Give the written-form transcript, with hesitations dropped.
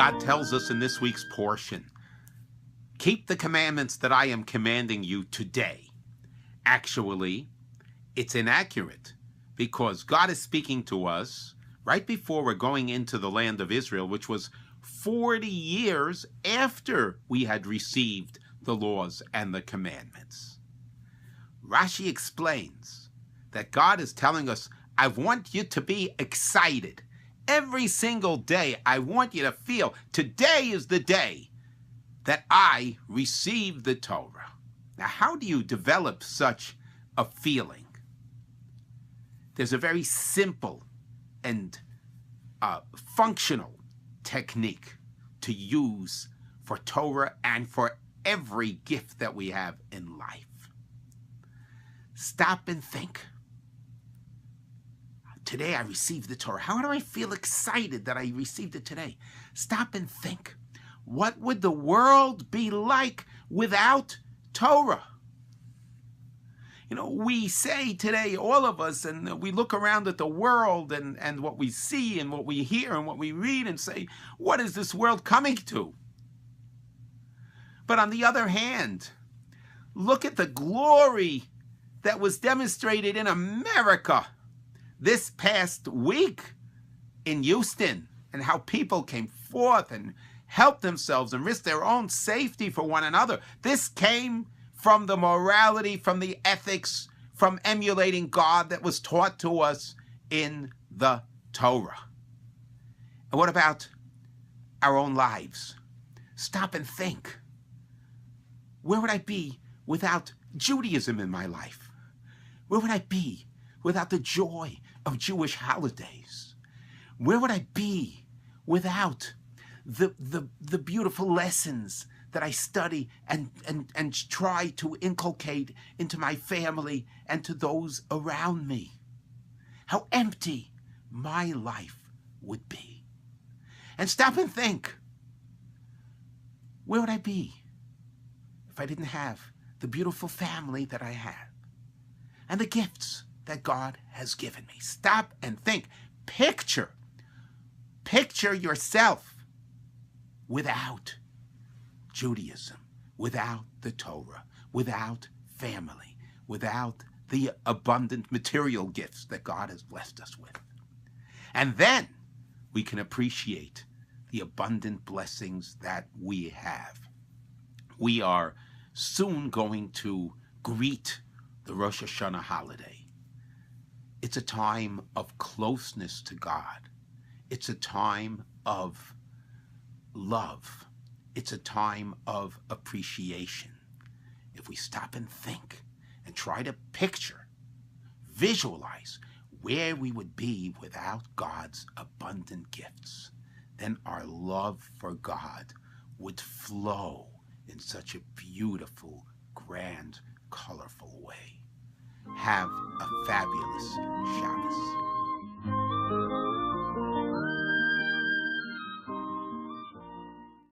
God tells us in this week's portion, keep the commandments that I am commanding you today. Actually, it's inaccurate because God is speaking to us right before we're going into the land of Israel, which was 40 years after we had received the laws and the commandments. Rashi explains that God is telling us, I want you to be excited. Every single day, I want you to feel today is the day that I received the Torah. Now, how do you develop such a feeling? There's a very simple and functional technique to use for Torah and for every gift that we have in life. Stop and think. Today I received the Torah. How do I feel excited that I received it today? Stop and think. What would the world be like without Torah? You know, we say today, all of us, and we look around at the world and what we see and what we hear and what we read and say, what is this world coming to? But on the other hand, look at the glory that was demonstrated in America this past week in Houston, and how people came forth and helped themselves and risked their own safety for one another. This came from the morality, from the ethics, from emulating God that was taught to us in the Torah. And what about our own lives? Stop and think. Where would I be without Judaism in my life? Where would I be without the joy of Jewish holidays? Where would I be without the beautiful lessons that I study and try to inculcate into my family and to those around me? How empty my life would be. And stop and think, where would I be if I didn't have the beautiful family that I have and the gifts that God has given me? Stop and think. Picture yourself without Judaism, without the Torah, without family, without the abundant material gifts that God has blessed us with. And then we can appreciate the abundant blessings that we have. We are soon going to greet the Rosh Hashanah holiday. It's a time of closeness to God. It's a time of love. It's a time of appreciation. If we stop and think and try to picture, visualize where we would be without God's abundant gifts, then our love for God would flow in such a beautiful, grand, colorful way. Have a fabulous Shabbos.